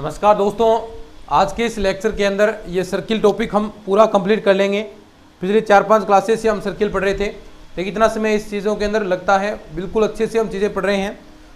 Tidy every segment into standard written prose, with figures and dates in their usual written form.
नमस्कार दोस्तों, आज के इस लेक्चर के अंदर ये सर्किल टॉपिक हम पूरा कंप्लीट कर लेंगे। पिछले 4-5 क्लासेस से हम सर्किल पढ़ रहे थे, लेकिन इतना समय इस चीज़ों के अंदर लगता है बिल्कुल अच्छे से हम चीज़ें पढ़ रहे हैं।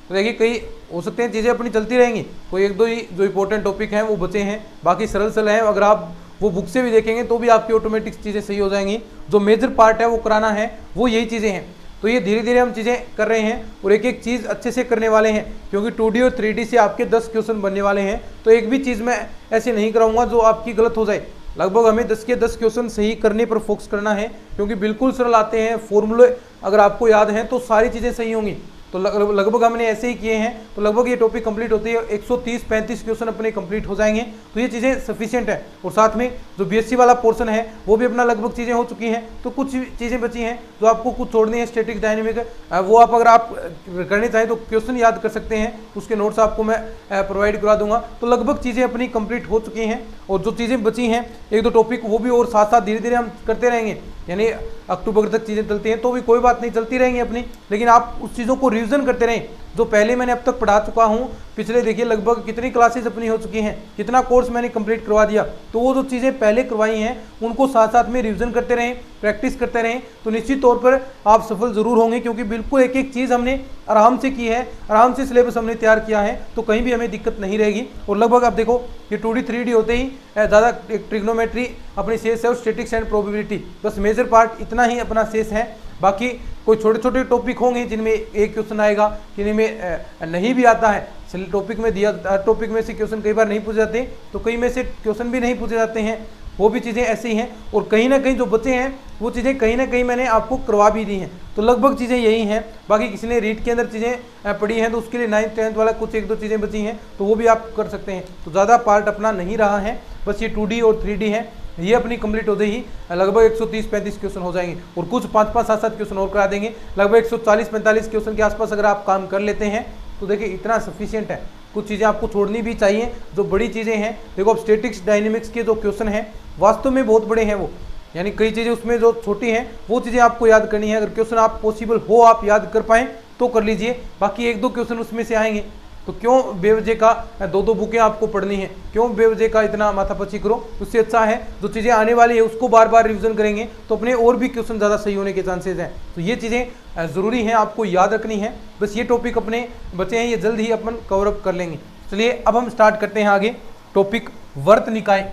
तो देखिए कई हो सकते हैं चीज़ें अपनी चलती रहेंगी, कोई एक दो ही जो इंपॉर्टेंट टॉपिक हैं वो बचे हैं, बाकी सरल सरल हैं। अगर आप वो बुक से भी देखेंगे तो भी आपकी ऑटोमेटिक चीज़ें सही हो जाएंगी। जो मेजर पार्ट है वो कराना है, वो यही चीज़ें हैं। तो ये धीरे धीरे हम चीज़ें कर रहे हैं और एक एक चीज़ अच्छे से करने वाले हैं, क्योंकि 2D और 3D से आपके 10 क्वेश्चन बनने वाले हैं। तो एक भी चीज़ मैं ऐसे नहीं कराऊंगा जो आपकी गलत हो जाए। लगभग हमें 10 के 10 क्वेश्चन सही करने पर फोकस करना है, क्योंकि बिल्कुल सरल आते हैं। फॉर्मूले अगर आपको याद हैं तो सारी चीज़ें सही होंगी। तो लगभग हमने ऐसे ही किए हैं, तो लगभग ये टॉपिक कंप्लीट होती है 130-35 क्वेश्चन अपने कंप्लीट हो जाएंगे। तो ये चीज़ें सफिशिएंट है। और साथ में जो बीएससी वाला पोर्शन है वो भी अपना लगभग चीज़ें हो चुकी हैं। तो कुछ चीज़ें बची हैं जो आपको कुछ छोड़नी है, स्टैटिक डायनेमिक, वो आप अगर आप करनी चाहें तो क्वेश्चन याद कर सकते हैं, उसके नोट्स आपको मैं प्रोवाइड करा दूंगा। तो लगभग चीज़ें अपनी कंप्लीट हो चुकी हैं और जो चीज़ें बची हैं एक दो टॉपिक वो भी और साथ साथ धीरे धीरे हम करते रहेंगे। यानी अक्टूबर तक चीज़ें चलती हैं तो भी कोई बात नहीं, चलती रहेंगी अपनी, लेकिन आप उस चीज़ों को रिवीजन करते रहें जो पहले मैंने अब तक पढ़ा चुका हूँ। पिछले देखिए लगभग कितनी क्लासेस अपनी हो चुकी हैं, कितना कोर्स मैंने कंप्लीट करवा दिया। तो वो जो चीज़ें पहले करवाई हैं उनको साथ साथ में रिवीजन करते रहें, प्रैक्टिस करते रहें, तो निश्चित तौर पर आप सफल जरूर होंगे। क्योंकि बिल्कुल एक एक चीज़ हमने आराम से की है, आराम से सिलेबस हमने तैयार किया है, तो कहीं भी हमें दिक्कत नहीं रहेगी। और लगभग आप देखो ये 2D 3D होते ही ज़्यादा ट्रिग्नोमेट्री अपनी शेष है और स्टैटिक्स एंड प्रोबेबिलिटी, बस मेजर पार्ट इतना ही अपना शेष है। बाकी कोई छोटे छोटे टॉपिक होंगे जिनमें एक क्वेश्चन आएगा, जिनमें नहीं भी आता है। टॉपिक में दिया टॉपिक में से क्वेश्चन कई बार नहीं पूछे जाते, तो कई में से क्वेश्चन भी नहीं पूछे जाते हैं, वो भी चीज़ें ऐसी हैं। और कहीं ना कहीं जो बचे हैं वो चीज़ें कहीं ना कहीं मैंने आपको करवा भी दी हैं। तो लगभग चीज़ें यही हैं। बाकी किसी ने रीड के अंदर चीज़ें पढ़ी हैं तो उसके लिए 9th 10th वाला कुछ एक दो चीज़ें बची हैं, तो वो भी आप कर सकते हैं। तो ज़्यादा पार्ट अपना नहीं रहा है, बस ये 2D और 3D है, ये अपनी कंप्लीट होते ही लगभग 130-35 क्वेश्चन हो जाएंगे और कुछ 5-5 7-7 क्वेश्चन और करा देंगे। लगभग 140-45 क्वेश्चन के आसपास अगर आप काम कर लेते हैं तो देखिए इतना सफिशिएंट है। कुछ चीज़ें आपको छोड़नी भी चाहिए जो बड़ी चीज़ें हैं। देखो अब स्टैटिक्स डायनेमिक्स के जो क्वेश्चन हैं वास्तव में बहुत बड़े हैं वो, यानी कई चीज़ें उसमें जो छोटी हैं वो चीज़ें आपको याद करनी है। अगर क्वेश्चन आप पॉसिबल हो आप याद कर पाएँ तो कर लीजिए, बाकी एक दो क्वेश्चन उसमें से आएंगे। तो क्यों बेवजह का 2-2 बुकें आपको पढ़नी है, क्यों बेवजह का इतना माथापच्ची करो। उससे अच्छा है जो चीज़ें आने वाली है उसको बार बार रिवीजन करेंगे तो अपने और भी क्वेश्चन ज़्यादा सही होने के चांसेस हैं। तो ये चीज़ें ज़रूरी हैं, आपको याद रखनी है। बस ये टॉपिक अपने बचे हैं, ये जल्द ही अपन कवर अप कर लेंगे। चलिए अब हम स्टार्ट करते हैं आगे टॉपिक वर्त निकाय।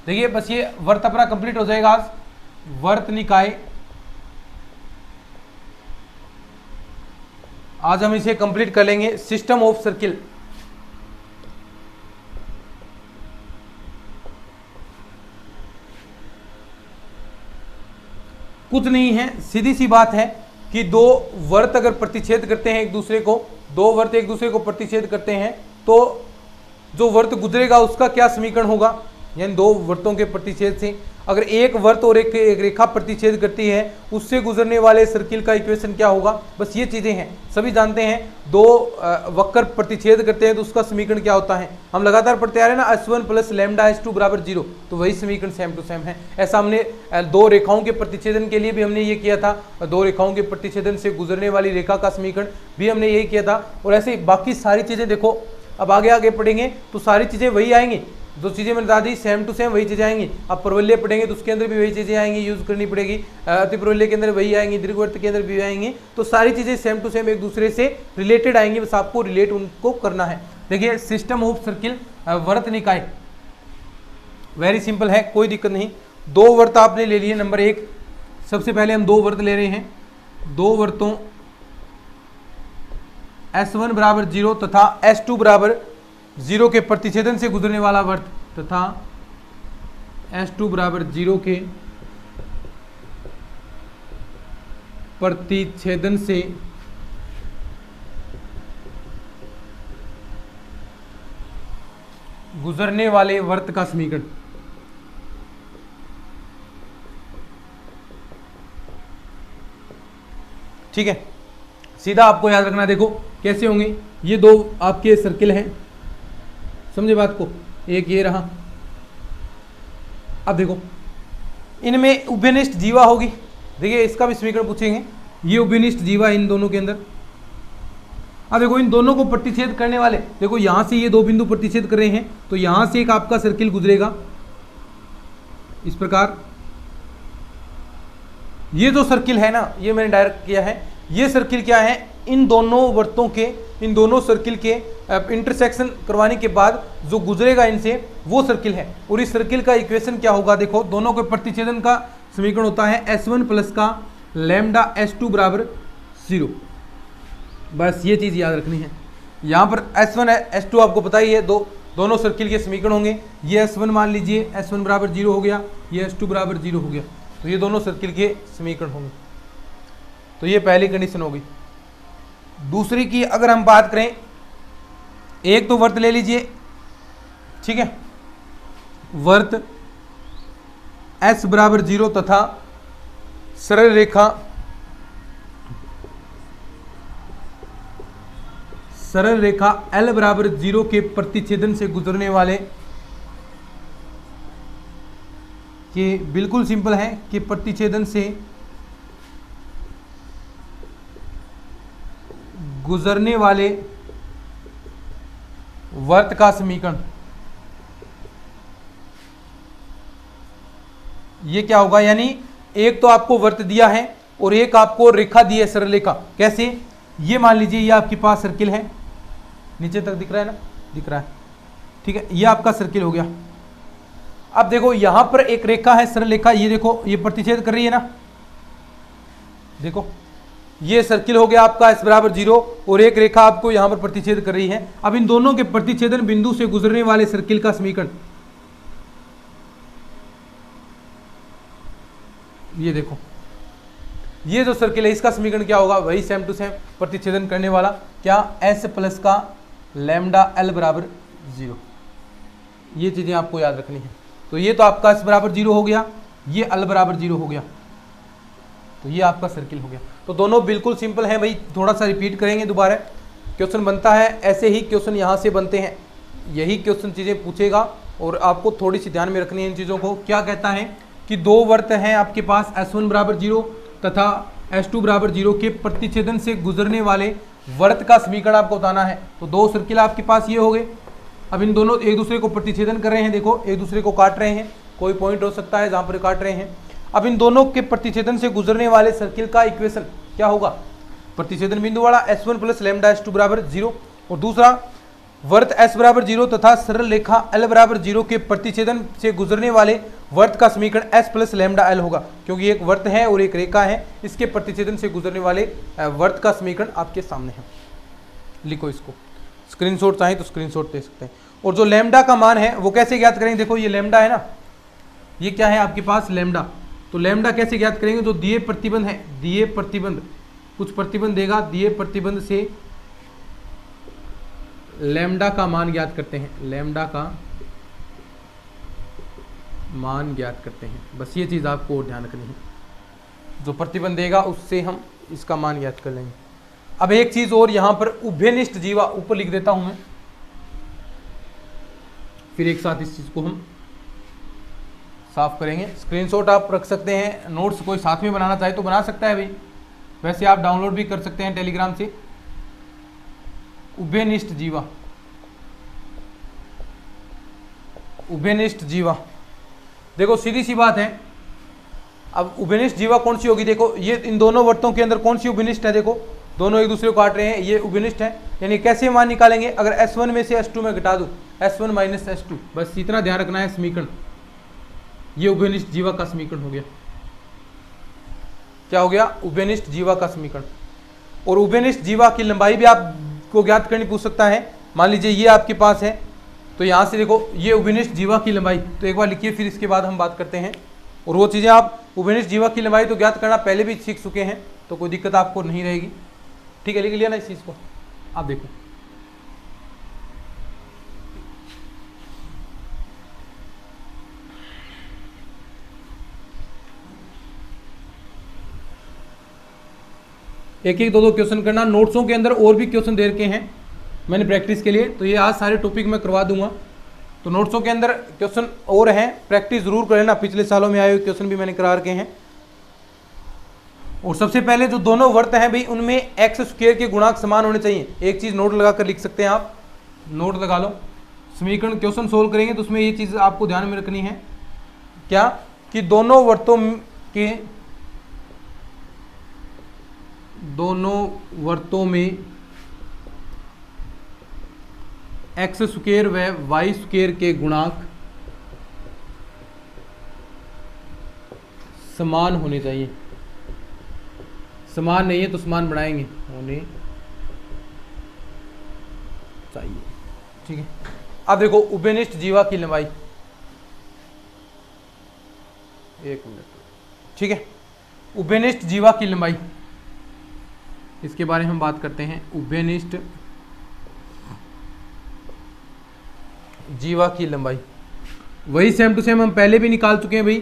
देखिए बस ये वर्त अपना कंप्लीट हो जाएगा आज, वर्त निकाय। आज हम इसे कंप्लीट कर लेंगे। सिस्टम ऑफ सर्किल, कुछ नहीं है, सीधी सी बात है कि दो वर्त अगर प्रतिच्छेद करते हैं एक दूसरे को, दो वर्त एक दूसरे को प्रतिच्छेद करते हैं तो जो वर्त गुजरेगा उसका क्या समीकरण होगा। यानी दो वर्तों के प्रतिच्छेद से अगर एक वर्त और एक रेखा प्रतिच्छेद करती है उससे गुजरने वाले सर्किल का इक्वेशन क्या होगा। बस ये चीज़ें हैं, सभी जानते हैं। दो वक्र प्रतिच्छेद करते हैं तो उसका समीकरण क्या होता है, हम लगातार पढ़ते आ रहे हैं ना, S1 + λ/S2 = 0। तो वही समीकरण सेम टू सेम है। ऐसा हमने दो रेखाओं के प्रतिच्छेदन के लिए भी हमने ये किया था, दो रेखाओं के प्रतिच्छेदन से गुजरने वाली रेखा का समीकरण भी हमने यही किया था। और ऐसे बाकी सारी चीज़ें देखो अब आगे आगे पढ़ेंगे तो सारी चीज़ें वही आएंगी। जो चीज़ें मैंने बता दी सेम टू सेम वही चीज़ें आएंगी। अब परवलय पढ़ेंगे तो उसके अंदर भी वही चीज़ें आएंगी, यूज़ करनी पड़ेगी। अति परवलय के अंदर वही आएंगी, दीर्घवृत्त के अंदर भी आएंगी। तो सारी चीज़ें सेम टू सेम एक दूसरे से रिलेटेड आएंगी, बस आपको रिलेट उनको करना है। देखिए सिस्टम ऑफ सर्किल, वर्त निकाय वेरी सिंपल है, कोई दिक्कत नहीं। दो वर्त आपने ले लिए। नंबर 1 सबसे पहले हम दो वर्त ले रहे हैं। दो वर्तों S1 = 0 तथा S2 = 0 के प्रतिच्छेदन से गुजरने वाला वर्त तथा S2 = 0 के प्रतिच्छेदन से गुजरने वाले वर्त का समीकरण। ठीक है, सीधा आपको याद रखना। देखो कैसे होंगे, ये दो आपके सर्किल हैं, समझे बात को। एक ये रहा, अब देखो इनमें उभयनिष्ठ जीवा होगी। देखिए इसका भी समीकरण पूछेंगे, ये उभयनिष्ठ जीवा इन दोनों के अंदर। अब देखो इन दोनों को प्रतिच्छेद करने वाले, देखो यहां से ये दो बिंदु प्रतिच्छेद कर रहे हैं, तो यहां से एक आपका सर्किल गुजरेगा इस प्रकार। ये जो सर्किल है ना, ये मैंने डायरेक्ट किया है, ये सर्किल क्या है, इन दोनों वर्तों के, इन दोनों सर्किल के इंटरसेक्शन करवाने के बाद जो गुजरेगा इनसे वो सर्किल है। और इस सर्किल का इक्वेशन क्या होगा, देखो दोनों के प्रतिच्छेदन का समीकरण होता है S1 प्लस का लैम्डा S2 बराबर 0। बस ये चीज़ याद रखनी है। यहाँ पर S1 S2 आपको पता ही है, दोनों सर्किल के समीकरण होंगे। ये S1 मान लीजिए, S1 बराबर 0 हो गया, ये S2 बराबर 0 हो गया, तो ये दोनों सर्किल के समीकरण होंगे। तो ये पहली कंडीशन होगी। दूसरी की अगर हम बात करें, एक तो वर्त ले लीजिए, ठीक है, वर्त S बराबर 0 तथा सरल रेखा L बराबर 0 के प्रतिच्छेदन से गुजरने वाले, कि बिल्कुल सिंपल है कि प्रतिच्छेदन से गुजरने वाले वर्त का समीकरण, ये क्या होगा, यानी एक तो आपको वर्त दिया है और एक आपको रेखा दी है, सरल रेखा। कैसे, ये मान लीजिए ये आपके पास सर्किल है, नीचे तक दिख रहा है ना, दिख रहा है, ठीक है, ये आपका सर्किल हो गया। अब देखो यहां पर एक रेखा है, सरल रेखा, ये देखो ये प्रतिच्छेद कर रही है ना, देखो ये सर्किल हो गया आपका S बराबर 0 और एक रेखा आपको यहां पर प्रतिच्छेद कर रही है। अब इन दोनों के प्रतिच्छेदन बिंदु से गुजरने वाले सर्किल का समीकरण, ये देखो ये जो सर्किल है इसका समीकरण क्या होगा, वही सेम टू सेम प्रतिच्छेदन करने वाला, क्या, S प्लस का लैम्डा L बराबर 0। ये चीजें आपको याद रखनी है। तो ये तो आपका S बराबर 0 हो गया, ये L बराबर 0 हो गया, तो ये आपका सर्किल हो गया। तो दोनों बिल्कुल सिंपल है भाई, थोड़ा सा रिपीट करेंगे दोबारा, क्वेश्चन बनता है ऐसे ही, क्वेश्चन यहाँ से बनते हैं, यही क्वेश्चन चीज़ें पूछेगा और आपको थोड़ी सी ध्यान में रखनी है इन चीज़ों को। क्या कहता है कि दो वर्त हैं आपके पास, S1 बराबर 0 तथा S2 बराबर 0 के प्रतिच्छेदन से गुजरने वाले वर्त का समीकरण आपको बताना है। तो दो सर्किल आपके पास ये हो गए। अब इन दोनों एक दूसरे को प्रतिच्छेदन कर रहे हैं, देखो एक दूसरे को काट रहे हैं, कोई पॉइंट हो सकता है जहाँ पर काट रहे हैं। अब इन दोनों के प्रतिच्छेदन से गुजरने वाले सर्किल का इक्वेशन क्या होगा, प्रतिच्छेदन बिंदु वाला S1 प्लस लैम्डा S2 बराबर 0, और दूसरा वर्त S बराबर 0 तथा सरल रेखा L बराबर 0 के प्रतिच्छेदन से गुजरने वाले वर्त का समीकरण S प्लस लैम्डा L होगा, क्योंकि एक वर्त है और एक रेखा है, इसके प्रतिच्छेदन से गुजरने वाले वर्त का समीकरण आपके सामने है। लिखो इसको, स्क्रीनशॉट चाहे तो स्क्रीनशॉट दे सकते हैं। और जो लैम्डा का मान है वो कैसे ज्ञात करेंगे, देखो ये लैम्डा है ना, ये क्या है आपके पास लैम्डा, तो लैम्डा कैसे ज्ञात करेंगे, जो दिए प्रतिबंध है, दिए प्रतिबंध कुछ प्रतिबंध देगा, दिए प्रतिबंध से लैम्डा का मान ज्ञात करते हैं, लैम्डा का मान ज्ञात करते हैं। बस ये चीज़ आपको ध्यान रखनी है, जो प्रतिबंध देगा उससे हम इसका मान ज्ञात कर लेंगे। अब एक चीज़ और, यहाँ पर उभयनिष्ठ जीवा ऊपर लिख देता हूँ मैं, फिर एक साथ इस चीज़ को हम साफ करेंगे। स्क्रीनशॉट आप रख सकते हैं, नोट्स कोई साथ में बनाना चाहे तो बना सकता है भाई, वैसे आप डाउनलोड भी कर सकते हैं टेलीग्राम से। उभयनिष्ठ जीवा, उभयनिष्ठ जीवा, देखो सीधी सी बात है। अब उभयनिष्ठ जीवा कौन सी होगी, देखो ये इन दोनों वर्तों के अंदर कौन सी उभयनिष्ठ है, देखो दोनों एक दूसरे को काट रहे हैं, ये उभयनिष्ठ है। यानी कैसे मान निकालेंगे, अगर S1 में से S2 में घटा दूं, S1 माइनस S2, बस इतना ध्यान रखना है समीकरण, ये उभयनिष्ठ जीवा का समीकरण हो गया। क्या हो गया, उभयनिष्ठ जीवा का समीकरण। और उभयनिष्ठ जीवा की लंबाई भी आपको ज्ञात करनी पूछ सकता है। मान लीजिए ये आपके पास है, तो यहां से देखो ये उभयनिष्ठ जीवा की लंबाई, तो एक बार लिखिए फिर इसके बाद हम बात करते हैं। और वो चीजें आप उभयनिष्ठ जीवा की लंबाई तो ज्ञात करना पहले भी सीख चुके हैं, तो कोई दिक्कत आपको नहीं रहेगी। ठीक है, लिख लिया ना इस चीज को, आप देखो एक एक दो दो क्वेश्चन करना। नोट्सों के अंदर और भी क्वेश्चन दे रखे हैं मैंने प्रैक्टिस के लिए, तो ये आज सारे टॉपिक मैं करवा दूंगा। तो नोट्सों के अंदर क्वेश्चन और हैं, प्रैक्टिस जरूर कर लेना, पिछले सालों में आए हुए क्वेश्चन भी मैंने करा रखे हैं। और सबसे पहले जो दोनों वर्त हैं भाई उनमें एक्स स्क्वायर के गुणांक समान होने चाहिए। एक चीज नोट लगा कर लिख सकते हैं आप, नोट लगा लो। समीकरण क्वेश्चन सोल्व करेंगे तो उसमें ये चीज आपको ध्यान में रखनी है, क्या कि दोनों वर्तों में एक्स स्क्वायर व वाई स्क्वायर के गुणांक समान होने चाहिए। समान नहीं है तो समान बनाएंगे, होने चाहिए। ठीक है, अब देखो उभयनिष्ठ जीवा की लंबाई, एक मिनट, ठीक है, उभयनिष्ठ जीवा की लंबाई, इसके बारे में हम बात करते हैं। उभयनिष्ठ जीवा की लंबाई वही सेम टू सेम हम पहले भी निकाल चुके हैं भाई,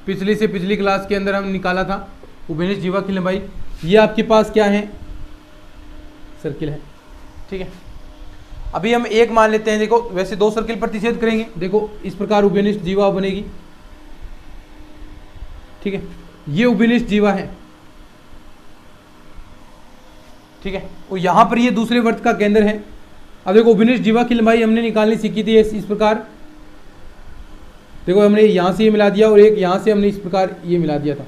पिछली से पिछली क्लास के अंदर हम निकाला था उभयनिष्ठ जीवा की लंबाई। ये आपके पास क्या है, सर्किल है। ठीक है, अभी हम एक मान लेते हैं। देखो वैसे दो सर्किल प्रतिच्छेद करेंगे, देखो इस प्रकार उभयनिष्ठ जीवा बनेगी। ठीक है, ये उभयनिष्ठ जीवा है। ठीक है, और यहां पर ये दूसरे वर्त का केंद्र है। अब देखो उभयनिष्ठ जीवा की लंबाई हमने निकालनी सीखी थी इस प्रकार, देखो हमने यहां से ये मिला दिया और एक यहां से हमने इस प्रकार ये मिला दिया था।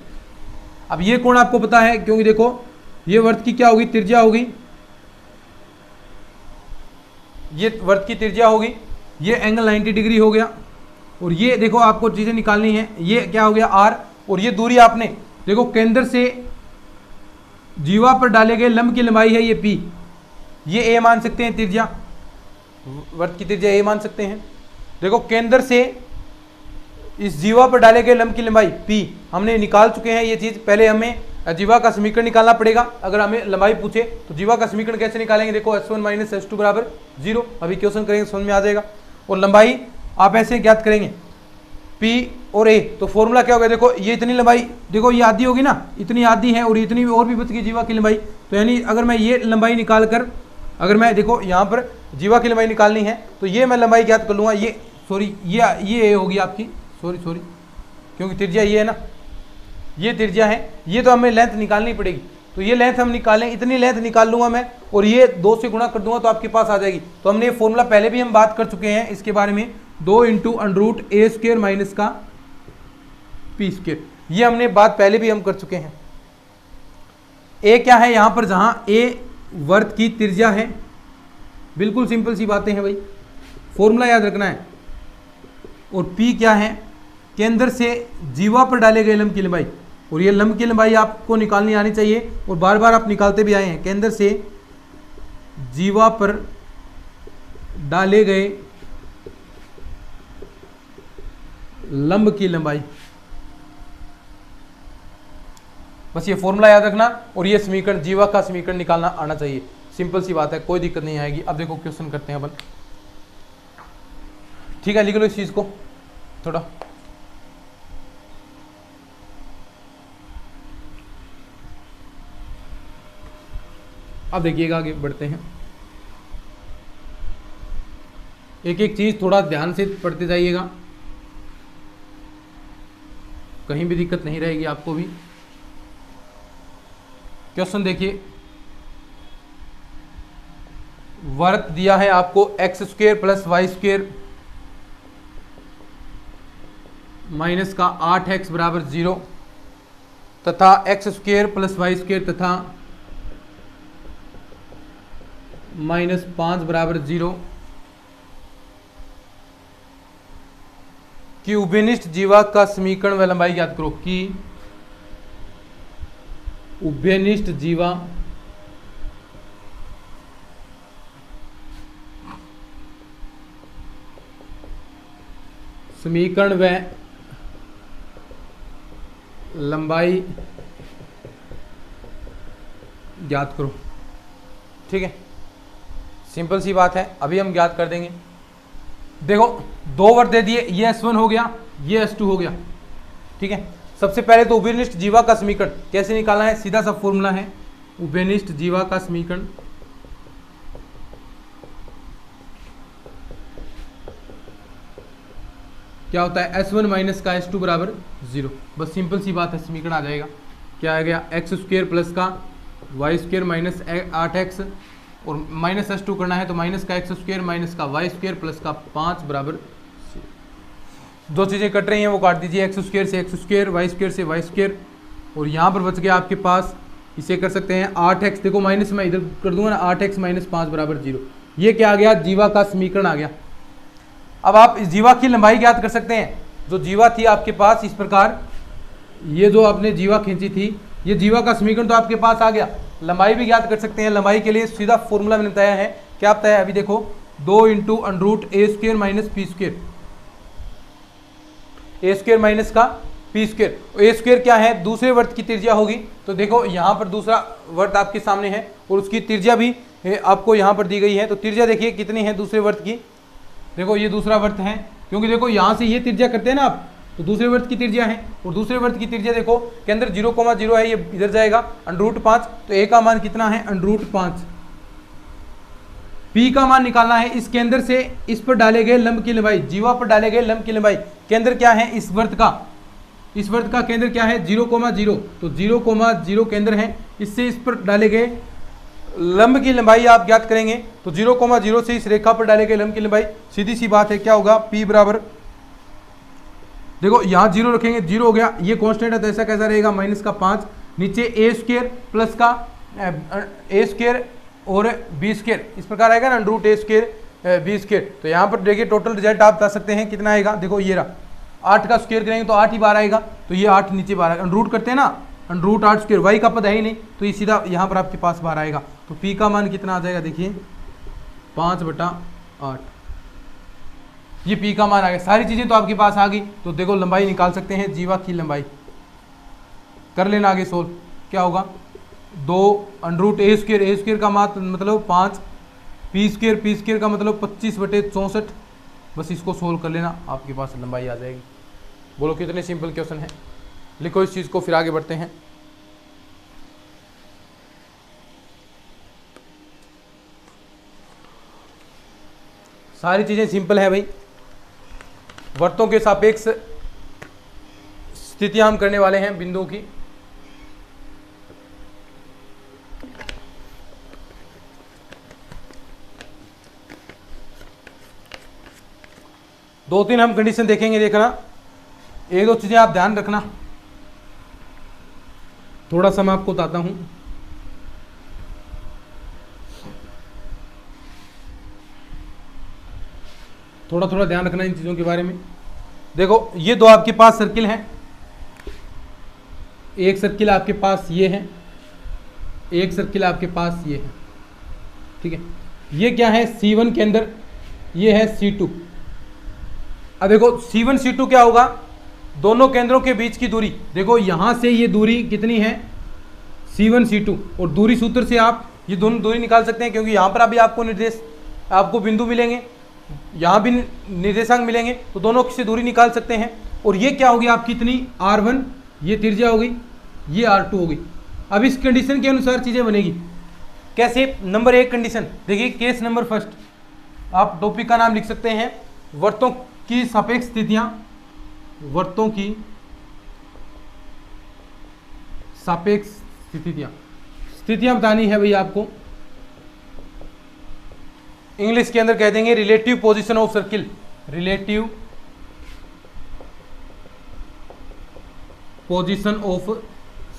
अब ये कोण आपको पता है, क्योंकि देखो ये वर्त की क्या होगी, त्रिज्या होगी, ये वर्त की त्रिज्या होगी, ये एंगल 90 डिग्री हो गया। और ये देखो आपको चीजें निकालनी है, ये क्या हो गया आर, और ये दूरी आपने देखो केंद्र से जीवा पर डाले गए लंब की लंबाई है ये पी, ये ए मान सकते हैं, त्रिज्या वर्त की त्रिज्या ए मान सकते हैं। देखो केंद्र से इस जीवा पर डाले गए लंब की लंबाई पी हमने निकाल चुके हैं। ये चीज पहले हमें जीवा का समीकरण निकालना पड़ेगा। अगर हमें लंबाई पूछे तो जीवा का समीकरण कैसे निकालेंगे, देखो s1 माइनस s2 बराबर 0, अभी क्वेश्चन करेंगे समझ में आ जाएगा। और लंबाई आप ऐसे ज्ञात करेंगे P और A, तो फॉर्मूला क्या होगा, देखो ये इतनी लंबाई, देखो ये आधी होगी ना, इतनी आधी है और इतनी और भी बच गई जीवा की लंबाई। तो यानी अगर मैं ये लंबाई निकाल कर, अगर मैं देखो यहाँ पर जीवा की लंबाई निकालनी है तो ये मैं लंबाई ज्ञात कर लूँगा। ये सॉरी ये होगी आपकी, सॉरी क्योंकि त्रिज्या ये है ना, ये त्रिज्या है, ये तो हमें लेंथ निकालनी पड़ेगी। तो ये लेंथ हम निकालें, इतनी लेंथ निकाल लूंगा मैं और ये 2 से गुणा कर दूंगा तो आपके पास आ जाएगी। तो हमने ये फॉर्मूला पहले भी हम बात कर चुके हैं इसके बारे में, 2 इंटू अंडरूट ए स्क्वायर माइनस का पी स्क्वायर, ये हमने बात पहले भी हम कर चुके हैं। ए क्या है यहाँ पर, जहाँ ए वर्त की त्रिज्या है, बिल्कुल सिंपल सी बातें हैं भाई, फॉर्मूला याद रखना है। और पी क्या है, केंद्र से जीवा पर डाले गए लंब की लंबाई, और ये लंब की लंबाई आपको निकालनी आनी चाहिए और बार बार आप निकालते भी आए हैं। केंद्र से जीवा पर डाले गए लंब की लंबाई, बस ये फॉर्मूला याद रखना और ये समीकरण, जीवा का समीकरण निकालना आना चाहिए। सिंपल सी बात है, कोई दिक्कत नहीं आएगी। अब देखो क्वेश्चन करते हैं अपन, ठीक है, लिख लो इस चीज को थोड़ा। अब देखिएगा, आगे बढ़ते हैं। एक एक चीज थोड़ा ध्यान से पढ़ते जाइएगा, कहीं भी दिक्कत नहीं रहेगी आपको भी। क्वेश्चन देखिए, वर्त दिया है आपको x square plus y square minus का 8x बराबर 0 तथा x square plus y square तथा माइनस 5 बराबर 0 कि उभयनिष्ठ जीवा का समीकरण व लंबाई ज्ञात करो। कि उभयनिष्ठ जीवा समीकरण व लंबाई ज्ञात करो। ठीक है, सिंपल सी बात है, अभी हम ज्ञात कर देंगे। देखो 2 वर्त दे दिए, ये S1 हो गया, ये S2 हो गया। ठीक है, सबसे पहले तो उभयनिष्ठ जीवा का समीकरण कैसे निकालना है, सीधा सा फॉर्मूला है। उभयनिष्ठ जीवा का समीकरण क्या होता है, S1 माइनस का S2 बराबर 0, बस सिंपल सी बात है, समीकरण आ जाएगा। क्या आ गया एक्स स्क्वेयर प्लस का वाई स्क्वेयर माइनस 8x और माइनस S2 करना है तो माइनस का एक्स स्क्वेयर माइनस का वाई स्क्वेयर प्लस का 5 बराबर 2 चीज़ें कट रही हैं वो काट दीजिए, एक्स स्क्वेयर से एक्स स्क्वेयर, वाई स्क्वेयर से वाई स्क्वेयर, और यहाँ पर बच गया आपके पास, इसे कर सकते हैं 8x, देखो माइनस में इधर कर दूंगा ना, 8x माइनस 5 बराबर 0। ये क्या आ गया, जीवा का समीकरण आ गया। अब आप इस जीवा की लंबाई ज्ञात कर सकते हैं। जो जीवा थी आपके पास इस प्रकार, ये जो आपने जीवा खींची थी, ये जीवा का समीकरण तो आपके पास आ गया। लंबाई भी ज्ञात कर सकते हैं। लंबाई के लिए सीधा फॉर्मूला मैंने बताया है, क्या बताया है अभी देखो, 2 इंटू अंडरूट ए स्क्वेयर माइनस पी स्क्वेयर, ए स्क्वेयर माइनस का पी स्क्वेयर। ए स्क्वेयर क्या है, दूसरे वर्त की त्रिज्या होगी। तो देखो यहाँ पर दूसरा वर्त आपके सामने है और उसकी त्रिज्या भी आपको यहाँ पर दी गई है। तो त्रिज्या देखिए कितनी है दूसरे वर्त की, देखो ये दूसरा वर्त है, क्योंकि देखो यहाँ से ये त्रिज्या करते हैं ना आप, तो दूसरे वर्त की त्रिज्या है, और दूसरे वर्त की त्रिज्या देखो के अंदर 0,0 है, ये इधर जाएगा √5, तो ए का मान कितना है √5। पी का मान निकालना है, इसके अंदर से इस पर डाले गए लंब की लंबाई, जीवा पर डाले गए लंब की लंबाई, केंद्र क्या है इस वर्त का केंद्र क्या है 0,0, तो 0,0 केंद्र है, इससे इस पर डाले गए लंब की लंबाई आप ज्ञात करेंगे। तो 0,0 से इस रेखा पर डाले गए लंब की लंबाई, सीधी सी बात है क्या होगा, P बराबर, देखो यहाँ 0 रखेंगे, 0 हो गया, ये कांस्टेंट है तो ऐसा कैसा रहेगा -5, नीचे ए स्क्वेयर प्लस का ए स्क्वेयर और बी स्क्वेयर, इस प्रकार आएगा ना √a स्क्वेयर बी स्क्वेयर। तो यहाँ पर देखिए टोटल रिजल्ट आप बता सकते हैं कितना आएगा, देखो ये रहा, 8 का स्क्वेयर करेंगे तो 8 ही बार आएगा, तो ये 8 नीचे बार आएगा, √ करते हैं ना, √8 स्क्वेयर, वाई का पद है ही नहीं, तो ये सीधा यहाँ पर आपके पास बार आएगा। तो पी का मान कितना आ जाएगा, देखिए 5/8, ये पी का मान आ गया। सारी चीज़ें तो आपके पास आ गई, तो देखो लंबाई निकाल सकते हैं, जीवा की लंबाई कर लेना आगे सोल्व, क्या होगा 2 √a स्क्वेयर का मतलब 5, पी स्क्वेयर का मतलब 25/64, बस इसको सोल्व कर लेना, आपके पास लंबाई आ जाएगी। बोलो कितने सिंपल क्वेश्चन है, लिखो इस चीज़ को, फिर आगे बढ़ते हैं। सारी चीज़ें सिंपल है भाई, वर्तों के सापेक्ष स्थितियां हम करने वाले हैं बिंदुओं की। दो तीन हम कंडीशन देखेंगे, देखना 1-2 चीजें आप ध्यान रखना, थोड़ा सा मैं आपको बताता हूं। थोड़ा ध्यान रखना इन चीज़ों के बारे में। देखो ये दो आपके पास सर्किल हैं, एक सर्किल आपके पास ये है, एक सर्किल आपके पास ये है, ठीक है। ये क्या है C1 के अंदर, ये है C2। अब देखो C1 C2 क्या होगा, दोनों केंद्रों के बीच की दूरी, देखो यहां से ये दूरी कितनी है C1 C2, और दूरी सूत्र से आप ये दोनों दूरी निकाल सकते हैं, क्योंकि यहां पर अभी आपको बिंदु मिलेंगे, यहाँ भी निर्देशांक मिलेंगे, तो दोनों से दूरी निकाल सकते हैं। और ये क्या होगी आपकी इतनी R1, ये त्रिज्या हो गई, ये R2 हो गई। अब इस कंडीशन के अनुसार चीज़ें बनेगी कैसे, नंबर 1 कंडीशन देखिए, केस नंबर फर्स्ट, आप टॉपिक का नाम लिख सकते हैं वर्तों की सापेक्ष स्थितियां, वर्तों की सापेक्ष स्थितियां बतानी है भाई आपको, इंग्लिश के अंदर कह देंगे relative position of circle, relative position of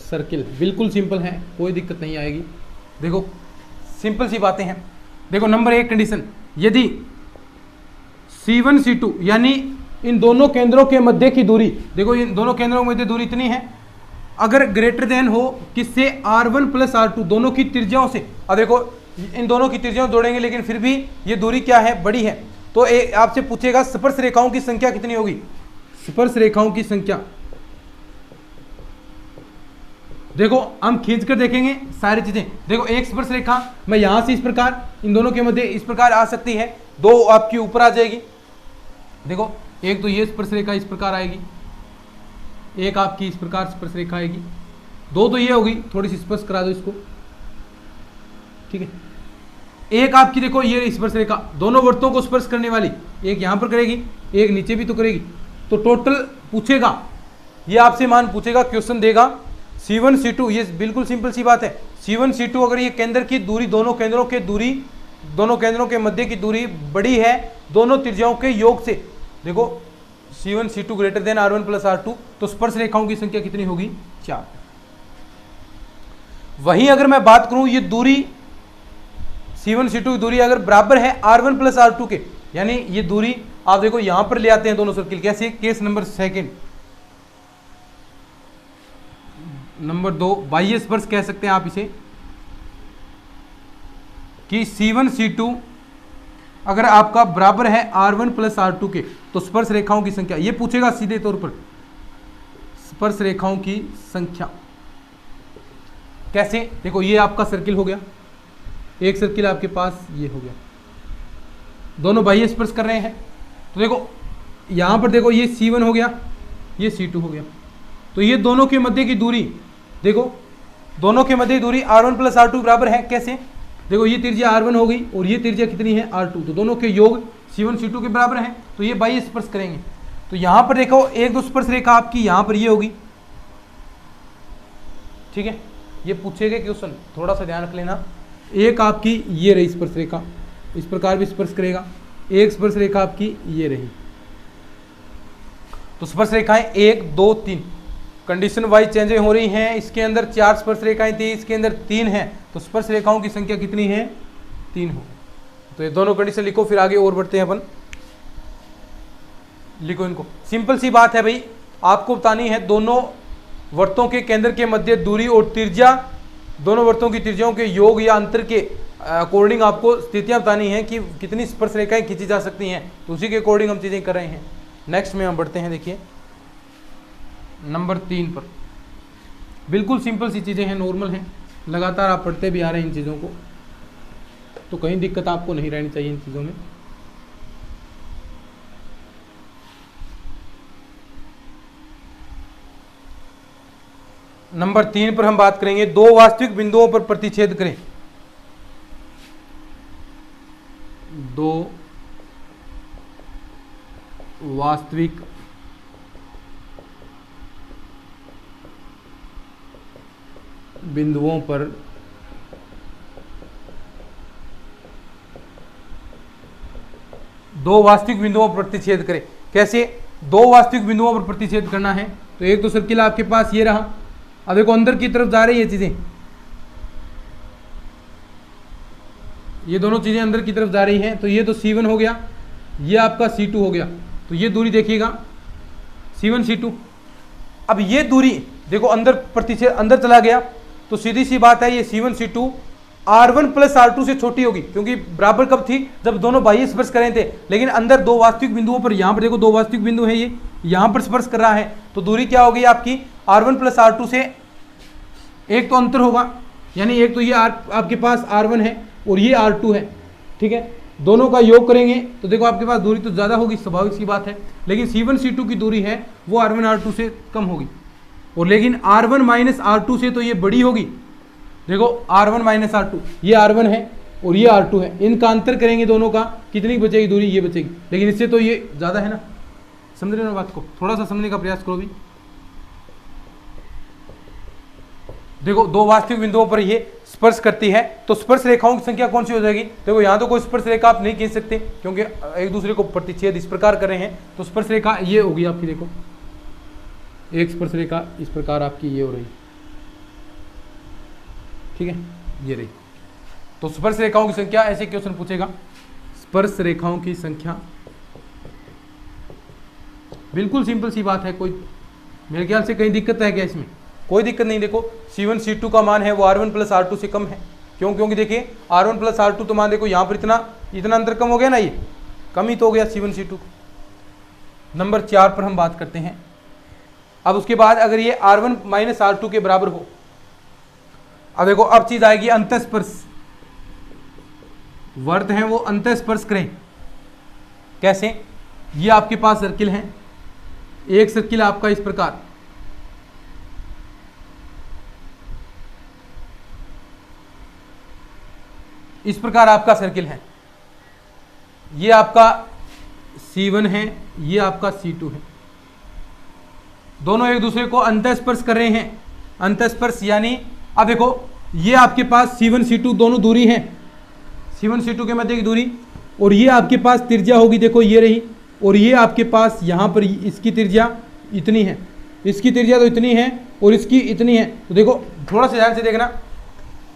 circle. बिल्कुल सिंपल है, कोई दिक्कत नहीं आएगी। देखो सिंपल सी बातें हैं। देखो नंबर 1 कंडीशन, यदि C1 C2 यानी इन दोनों केंद्रों के मध्य की दूरी, देखो इन दोनों केंद्रों के मध्य दूरी इतनी है, अगर ग्रेटर देन हो किससे, R1 + R2, दोनों की त्रिज्याओं से। अब देखो इन दोनों की त्रिज्याओं जोड़ेंगे, लेकिन फिर भी ये दूरी क्या है, बड़ी है, तो आपसे पूछेगा स्पर्श रेखाओं की संख्या कितनी होगी, स्पर्श रेखाओं की संख्या। देखो हम खींच कर देखेंगे सारी चीजें। देखो एक स्पर्श रेखा मैं यहां से इस प्रकार, इन दोनों के मध्य इस प्रकार आ सकती है, 2 आपकी ऊपर आ जाएगी। देखो एक तो ये स्पर्श रेखा इस प्रकार आएगी, एक आपकी इस प्रकार स्पर्श रेखा आएगी, 2 तो ये होगी, थोड़ी सी स्पर्श करा दो इसको, ठीक है। एक आपकी देखो ये स्पर्श रेखा, दोनों वर्तों को स्पर्श करने वाली, एक यहां पर करेगी, एक नीचे भी तो करेगी, तो टोटल पूछेगा, ये आपसे मान पूछेगा, क्वेश्चन देगा C1 C2, ये बिल्कुल सिंपल सी बात है। C1 C2 अगर ये केंद्र की दूरी, दोनों केंद्रों के मध्य की दूरी बड़ी है दोनों त्रिज्याओं के योग से, देखो C1 C2 greater than R1 plus R2, तो स्पर्श रेखाओं की संख्या कितनी होगी? 4। वहीं अगर मैं बात करूं ये दूरी C1 C2 की दूरी अगर बराबर है R1 प्लस R2 के, यानी ये दूरी आप देखो यहां पर ले आते हैं दोनों सर्किल, कैसे? केस नंबर 2, नंबर 2 बाह्य स्पर्श कह सकते हैं आप इसे, कि C1 C2 अगर आपका बराबर है R1 प्लस R2 के, तो स्पर्श रेखाओं की संख्या, ये पूछेगा सीधे तौर पर स्पर्श रेखाओं की संख्या कैसे? देखो ये आपका सर्किल हो गया, एक सर्किल आपके पास ये हो गया, दोनों बाह्य स्पर्श कर रहे हैं, तो देखो यहां पर देखो ये C1 हो गया, ये C2 हो गया, तो ये दोनों के मध्य की दूरी, देखो दोनों के मध्य की दूरी R1 प्लस R2 बराबर है, कैसे? देखो ये त्रिज्या R1 हो गई और ये त्रिज्या कितनी है? R2, तो दोनों के योग C1 C2 के बराबर है, तो ये बाह्य स्पर्श करेंगे। तो यहां पर देखो एक दो स्पर्श रेखा आपकी यहां पर ये होगी, ठीक है, ये पूछेगा क्वेश्चन, थोड़ा सा ध्यान रख लेना। एक आपकी ये रही स्पर्श रेखा, इस प्रकार भी स्पर्श करेगा, एक स्पर्श रेखा आपकी ये रही, तो स्पर्श रेखाएं 1 2 3 कंडीशन वाइज चेंज हो रही हैं। इसके अंदर 4 स्पर्श रेखाएं थी, इसके अंदर 3 हैं, तो स्पर्श रेखाओं की संख्या कितनी है? 3 हो। तो ये दोनों कंडीशन लिखो, फिर आगे और बढ़ते हैं अपन, लिखो इनको। सिंपल सी बात है भाई, आपको बतानी है दोनों वर्तों के केंद्र के मध्य दूरी और त्रिज्या, दोनों वर्तों की त्रिज्याओं के योग या अंतर के अकॉर्डिंग आपको स्थितियां बतानी है कि कितनी स्पर्श रेखाएं खींची जा सकती हैं, तो उसी के अकॉर्डिंग हम चीजें कर रहे हैं। नेक्स्ट में हम बढ़ते हैं, देखिए नंबर 3 पर, बिल्कुल सिंपल सी चीजें हैं, नॉर्मल हैं, लगातार आप पढ़ते भी आ रहे हैं इन चीजों को, तो कहीं दिक्कत आपको नहीं रहनी चाहिए इन चीजों में। नंबर 3 पर हम बात करेंगे, दो वास्तविक बिंदुओं पर प्रतिच्छेद करें। दो वास्तविक बिंदुओं पर प्रतिच्छेद करें। कैसे दो वास्तविक बिंदुओं पर प्रतिच्छेद करना है? तो एक तो सर्किल आपके पास ये रहा, अब देखो अंदर की तरफ जा रही है चीजें, ये दोनों चीजें अंदर की तरफ जा रही हैं, तो ये तो C1 हो गया, ये आपका C2 हो गया, तो ये दूरी देखिएगा C1 C2। अब ये दूरी देखो अंदर प्रतिच्छेद अंदर चला गया, तो सीधी सी बात है ये C1 C2 R1 plus R2 से छोटी होगी, क्योंकि बराबर कब थी? जब दोनों बाह्य स्पर्श कर रहे थे, लेकिन अंदर दो वास्तविक बिंदुओं पर, यहां पर देखो दो वास्तविक बिंदु है, ये यहां पर स्पर्श कर रहा है, तो दूरी क्या होगी आपकी? R1 प्लस R2 से एक तो अंतर होगा, यानी एक तो ये आपके पास R1 है और ये R2 है, ठीक है, दोनों का योग करेंगे तो देखो आपके पास दूरी तो ज़्यादा होगी, स्वाभाविक सी बात है, लेकिन C1 C2 की दूरी है वो R1 R2 से कम होगी, और लेकिन R1 माइनस R2 से तो ये बड़ी होगी। देखो R1 माइनस R2, ये R1 है और ये R2 है, इनका अंतर करेंगे दोनों का, कितनी बचेगी दूरी? ये बचेगी, लेकिन इससे तो ये ज़्यादा है ना। समझ रहे हो बात को? थोड़ा सा समझने का प्रयास करो भी। देखो दो वास्तविक बिंदुओं पर ये स्पर्श करती है, तो स्पर्श रेखाओं की संख्या कौन सी हो जाएगी? देखो यहाँ तो कोई स्पर्श रेखा आप नहीं खींच सकते, क्योंकि एक दूसरे को प्रतिच्छेद इस प्रकार कर रहे हैं, तो स्पर्श रेखा ये होगी आपकी, देखो एक स्पर्श रेखा इस प्रकार आपकी ये हो रही, ठीक है, ये रही। तो स्पर्श रेखाओं की संख्या, ऐसे क्वेश्चन पूछेगा, स्पर्श रेखाओं की संख्या, बिल्कुल सिंपल सी बात है, कोई मेरे ख्याल से कहीं दिक्कत है क्या इसमें? कोई दिक्कत नहीं। देखो C1 C2 का मान है वो R1 प्लस R2 से कम है, क्यों? क्योंकि देखिए R1 प्लस R2 तो मान देखो यहाँ पर इतना अंतर कम हो गया ना, ये कम ही तो हो गया C1 C2। नंबर 4 पर हम बात करते हैं। अब उसके बाद अगर ये R1 माइनस R2 के बराबर हो, अब देखो अब चीज आएगी अंतःस्पर्श, वर्त हैं वो अंतःस्पर्श करें। कैसे? ये आपके पास सर्किल है, एक सर्किल आपका इस प्रकार, इस प्रकार आपका सर्किल है, ये आपका C1 है, ये आपका C2 है, दोनों एक दूसरे को अंतःस्पर्श कर रहे हैं। अंतस्पर्श यानी अब देखो ये आपके पास C1 C2 दोनों दूरी हैं, C1 C2 के मध्य की दूरी, और ये आपके पास त्रिज्या होगी, देखो ये रही, और ये आपके पास यहाँ पर इसकी त्रिज्या इतनी है, इसकी त्रिज्या तो इतनी है और इसकी इतनी है। तो देखो थोड़ा सा ध्यान से देखना,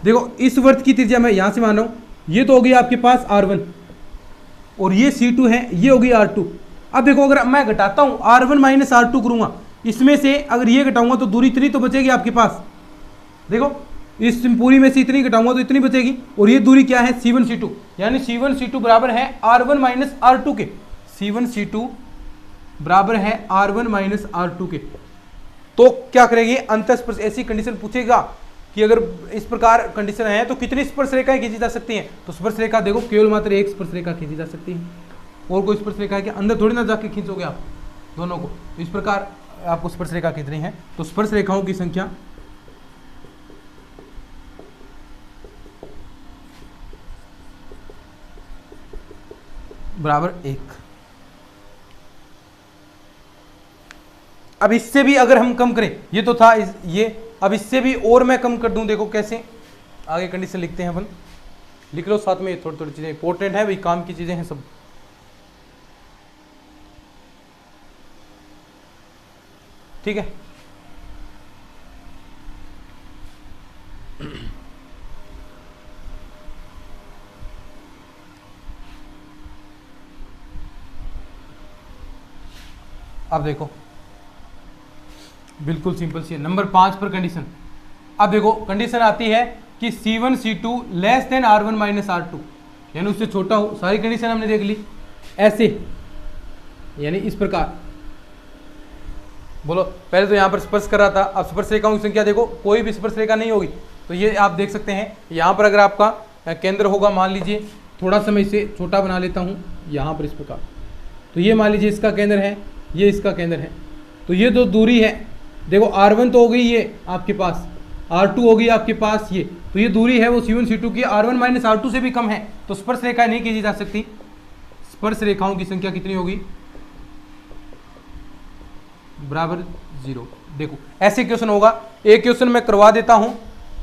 देखो इस वृत्त की त्रिज्या मैं यहाँ से मान रहा हूँ, ये तो होगी आपके पास R1 और ये C2 है, ये होगी R2। अब देखो अगर मैं घटाता हूँ R1 माइनस R2 करूँगा, इसमें से अगर ये घटाऊंगा तो दूरी इतनी तो बचेगी आपके पास, देखो इस पूरी में से इतनी घटाऊंगा तो इतनी बचेगी, और ये दूरी क्या है C1 C2, यानी C1 C2 बराबर है R1 माइनस R2 के, C1 C2 बराबर है R1 माइनस R2 के। तो क्या करेंगे, अंतस्पर्श ऐसी कंडीशन पूछेगा कि अगर इस प्रकार कंडीशन है तो कितनी स्पर्श रेखाएं खींची जा सकती हैं, तो स्पर्श रेखा देखो केवल मात्र एक स्पर्श रेखा खींची जा सकती है, और कोई स्पर्श रेखा के अंदर थोड़ी ना जाके खींचोगे आप दोनों को, इस प्रकार आपको स्पर्श रेखा खींचनी है। तो स्पर्श रेखाओं की संख्या बराबर 1। अब इससे भी अगर हम कम करें, ये तो था ये, अब इससे भी और मैं कम कर दूं, देखो कैसे, आगे कंडीशन लिखते हैं अपन, लिख लो साथ में, थोड़ी थोड़ी चीजें इंपॉर्टेंट है भाई, काम की चीजें हैं सब। ठीक है, अब देखो बिल्कुल सिंपल सी है, नंबर 5 पर कंडीशन। अब देखो कंडीशन आती है कि C1 C2 less than R1 minus R2, यानी उससे छोटा हो, सारी कंडीशन हमने देख ली ऐसे, यानी इस प्रकार। बोलो पहले तो यहाँ पर स्पर्श कर रहा था, अब स्पर्श रेखाओं की संख्या देखो, कोई भी स्पर्श रेखा नहीं होगी, तो ये आप देख सकते हैं यहाँ पर अगर आपका केंद्र होगा, मान लीजिए थोड़ा सा मैं इसे छोटा बना लेता हूँ यहाँ पर इस प्रकार, तो ये मान लीजिए इसका केंद्र है, ये इसका केंद्र है, तो ये दो दूरी है, देखो R1 तो हो गई ये आपके पास, R2 हो गई आपके पास ये, तो ये दूरी है वो C1 C2 की R1 माइनस R2 से भी कम है, तो स्पर्श रेखा नहीं खींची जा सकती। स्पर्श रेखाओं की संख्या कितनी होगी, बराबर 0। देखो ऐसे क्वेश्चन होगा, एक क्वेश्चन मैं करवा देता हूं,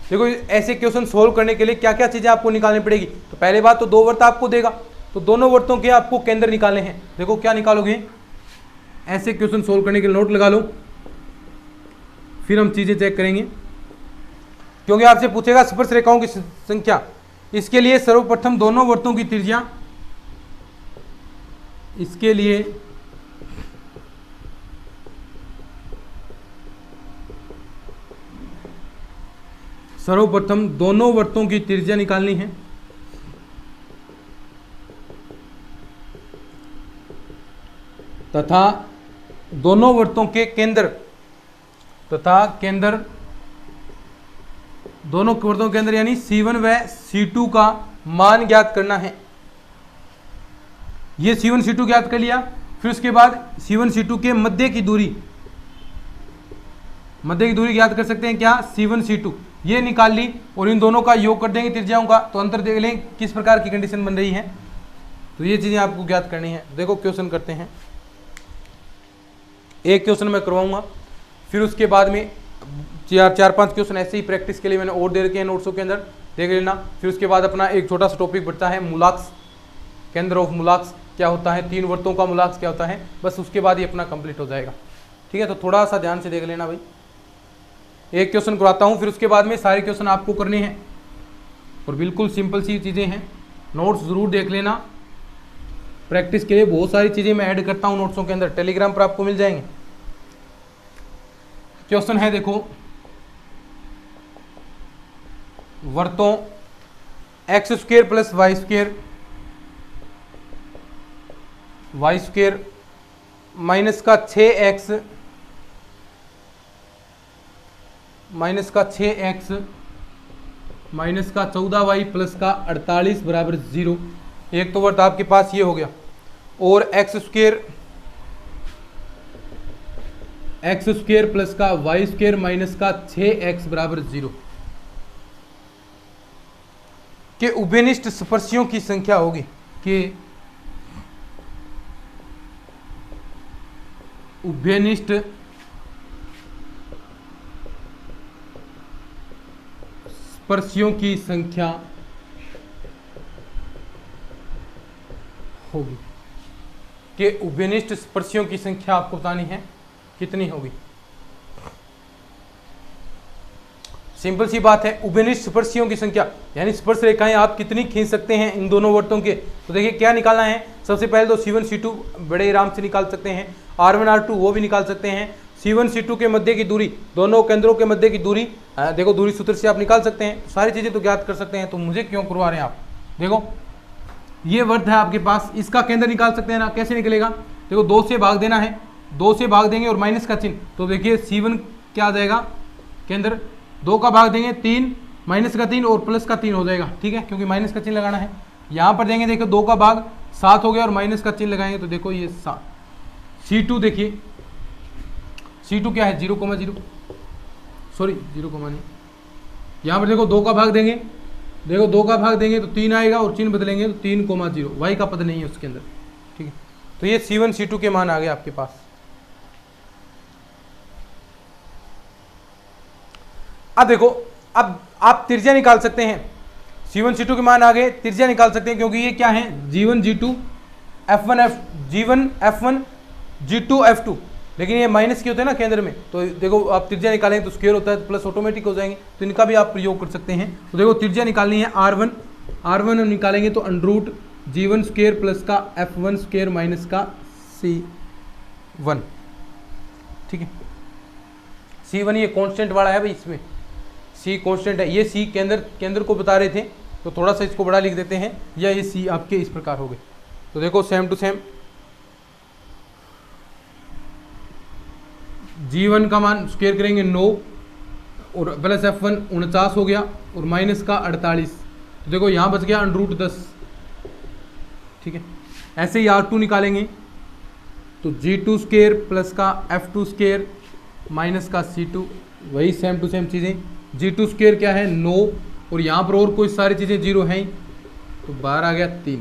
देखो ऐसे क्वेश्चन सोल्व करने के लिए क्या क्या चीजें आपको निकालनी पड़ेगी। तो पहले बात तो दो वर्त आपको देगा, तो दोनों वर्तों के आपको केंद्र निकालने हैं। देखो क्या निकालोगे, ऐसे क्वेश्चन सोल्व करने के लिए नोट लगा लो, फिर हम चीजें चेक करेंगे, क्योंकि आपसे पूछेगा स्पर्श रेखाओं की संख्या। इसके लिए सर्वप्रथम दोनों वर्तों की त्रिज्या, इसके लिए सर्वप्रथम दोनों वर्तों की त्रिज्या निकालनी है, तथा दोनों वर्तों के केंद्र दोनों वर्तों के अंदर यानी C1 व C2 का मान ज्ञात करना है। ये C1 C2 ज्ञात कर लिया, फिर उसके बाद C1 C2 के मध्य की दूरी ज्ञात कर सकते हैं क्या, C1 C2 ये निकाल ली, और इन दोनों का योग कर देंगे त्रिज्याओं का, तो अंतर देख लें किस प्रकार की कंडीशन बन रही है। तो ये चीजें आपको ज्ञात करनी है। देखो क्वेश्चन करते हैं, एक क्वेश्चन मैं करवाऊंगा, फिर उसके बाद में चार पांच क्वेश्चन ऐसे ही प्रैक्टिस के लिए मैंने और दे रखे हैं नोट्सों के अंदर, देख लेना। फिर उसके बाद अपना एक छोटा सा टॉपिक बढ़ता है मूलाक्स, केंद्र ऑफ मूलाक्स क्या होता है, तीन वर्तों का मूलाक्स क्या होता है, बस उसके बाद ही अपना कंप्लीट हो जाएगा। ठीक है, तो थोड़ा सा ध्यान से देख लेना भाई। एक क्वेश्चन करवाता हूँ, फिर उसके बाद में सारे क्वेश्चन आपको करने हैं, और बिल्कुल सिंपल सी चीज़ें हैं, नोट्स ज़रूर देख लेना। प्रैक्टिस के लिए बहुत सारी चीज़ें मैं ऐड करता हूँ नोट्सों के अंदर, टेलीग्राम पर आपको मिल जाएंगे। क्वेश्चन है देखो, वर्तों x² प्लस y² माइनस का 6x माइनस का 6x माइनस का 14y प्लस का 48 बराबर 0। एक तो वर्त आपके पास ये हो गया, और x² प्लस का y² माइनस का 6x बराबर 0 के उभयनिष्ठ स्पर्शियों की संख्या होगी, कि उभयनिष्ठ स्पर्शियों की संख्या होगी, कि उभयनिष्ठ स्पर्शियों की संख्या आपको बतानी है कितनी होगी। सिंपल सी बात है, उभयनिष्ठ स्पर्शियों की संख्या यानी स्पर्श रेखाएं आप कितनी खींच सकते हैं इन दोनों वर्तों के। तो देखिए क्या निकालना है, सबसे पहले तो C1 C2 बड़े आराम से निकाल सकते हैं, R1 R2 वो भी निकाल सकते हैं। C1 C2 के मध्य की दूरी, दोनों केंद्रों के मध्य की दूरी, देखो दूरी सूत्र से आप निकाल सकते हैं, सारी चीजें तो ज्ञात कर सकते हैं। तो मुझे क्यों करवा रहे हैं आप, देखो ये वर्त है आपके पास, इसका केंद्र निकाल सकते हैं ना, कैसे निकलेगा, देखो 2 से भाग देना है, 2 से भाग देंगे और माइनस का चिन्ह, तो देखिए C1 क्या आ जाएगा केंद्र, 2 का भाग देंगे 3, माइनस का 3 और प्लस का 3 हो जाएगा, ठीक है, क्योंकि माइनस का चिन्ह लगाना है। यहाँ पर देंगे, देखो 2 का भाग 7 हो गया और माइनस का चिन्ह लगाएंगे तो देखो ये 7। C2 देखिए, C2 क्या है 0,0, सॉरी 0, नहीं, यहाँ पर देखो 2 का भाग देंगे, देखो 2 का भाग देंगे तो 3 आएगा और चिन्ह बदलेंगे तो 3,0, वाई का पद नहीं है उसके अंदर, ठीक है। तो ये C1 C2 के मान आ गए आपके पास। अब देखो, अब आप त्रिज्या निकाल सकते हैं, C1 C2 के मान आ गए, त्रिज्या निकाल सकते हैं, क्योंकि ये क्या है G1 G2 G1 F1 G2 F2, लेकिन ये माइनस के होते हैं ना केंद्र में, तो देखो आप त्रिज्या निकालेंगे तो स्क्वायर होता है तो प्लस ऑटोमेटिक हो जाएंगे, तो इनका भी आप प्रयोग कर सकते हैं। तो देखो त्रिज्या निकालनी है R1 हम निकालेंगे तो √ G1 स्क्वायर प्लस का F1 स्क्वायर माइनस का C1, ठीक है। C1 ये कांस्टेंट वाला है भाई, इसमें C कांस्टेंट है, ये C केंद्र को बता रहे थे, तो थोड़ा सा इसको बड़ा लिख देते हैं, या ये C आपके इस प्रकार हो गए। तो देखो सेम टू सेम G1 का मान स्क्वायर करेंगे 9 और प्लस F1 49 हो गया और माइनस का 48, तो देखो यहाँ बच गया √ 10, ठीक है। ऐसे ही R2 निकालेंगे तो G2 स्क्वायर प्लस का F2 स्क्वायर माइनस का C2, वही सेम टू सेम चीज़ें। G2 स्क्वायर क्या है 9 और यहाँ पर और कोई सारी चीज़ें 0 हैं, तो 12 आ गया 3।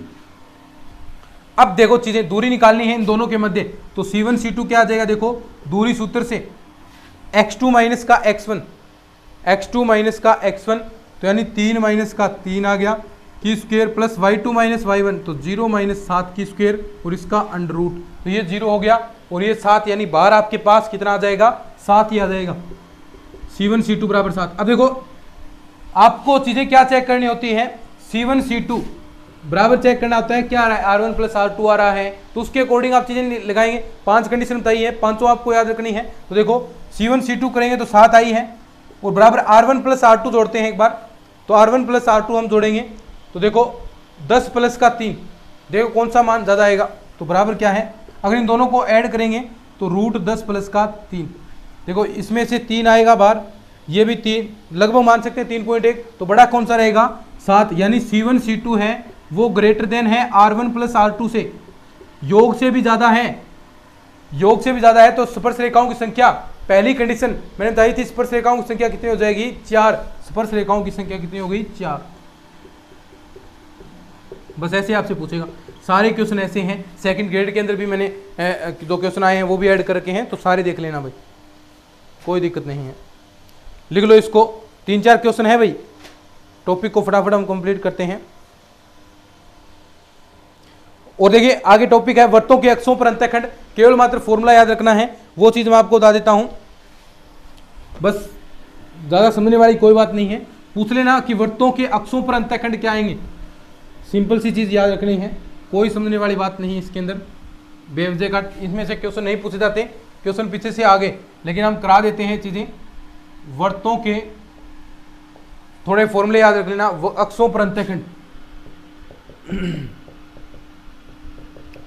अब देखो चीजें, दूरी निकालनी है इन दोनों के मध्य, तो C1 C2 क्या आ जाएगा, देखो दूरी सूत्र से x2 माइनस का x1, x2 माइनस का x1, तो यानी 3 माइनस का 3 आ गया की square plus y2 minus y1, तो 0 माइनस 7 की स्क्वायर और इसका √ तो ये 0 हो गया और ये 7, यानी बाहर आपके पास कितना आ जाएगा, 7 ही आ जाएगा। C1 C2 बराबर 7। अब देखो आपको चीजें क्या चेक करनी होती है, C1 C2 बराबर चेक करना होता है क्या आ रहा है, R1 प्लस R2 आ रहा है, तो उसके अकॉर्डिंग आप चीजें लगाएंगे। 5 कंडीशन बताई है, पांचों आपको याद रखनी है। तो देखो C1 C2 करेंगे तो 7 आई है और बराबर R1 प्लस R2 जोड़ते हैं एक बार, तो R1 प्लस R2 हम जोड़ेंगे तो देखो 10 प्लस का 3, देखो कौन सा मान ज़्यादा आएगा, तो बराबर क्या है, अगर इन दोनों को ऐड करेंगे तो √ 10 प्लस का 3, देखो इसमें से 3 आएगा बाहर, ये भी 3 लगभग मान सकते हैं 3.1, तो बड़ा कौन सा रहेगा 7, यानी C1 C2 है वो ग्रेटर देन है R1 प्लस R2 से, योग से भी ज़्यादा है, योग से भी ज़्यादा है। तो स्पर्श रेखाओं की संख्या, पहली कंडीशन मैंने बताई थी, स्पर्श रेखाओं की संख्या कितनी हो जाएगी 4, स्पर्श रेखाओं की संख्या कितनी हो गई 4। बस ऐसे आपसे पूछेगा, सारे क्वेश्चन ऐसे हैं, सेकंड ग्रेड के अंदर भी मैंने 2 क्वेश्चन आए हैं वो भी ऐड करके हैं, तो सारे देख लेना भाई, कोई दिक्कत नहीं है, लिख लो इसको। 3-4 क्वेश्चन है भाई, टॉपिक को फटाफट हम कंप्लीट करते हैं। और देखिए आगे टॉपिक है वृत्तों के अक्षों पर अंतःखंड, केवल मात्र फॉर्मूला याद रखना है, वो चीज मैं आपको बता देता हूं, बस ज्यादा समझने वाली कोई बात नहीं है। पूछ लेना कि वृत्तों के अक्षों पर अंतःखंड क्या आएंगे, सिंपल सी चीज याद रखनी है, कोई समझने वाली बात नहीं है इसके अंदर। बेवजह का इसमें से क्वेश्चन नहीं पूछे जाते, क्वेश्चन पीछे से आगे, लेकिन हम करा देते हैं चीजें। वृत्तों के थोड़े फॉर्मूले याद रख लेना, अक्षों पर अंतःखंड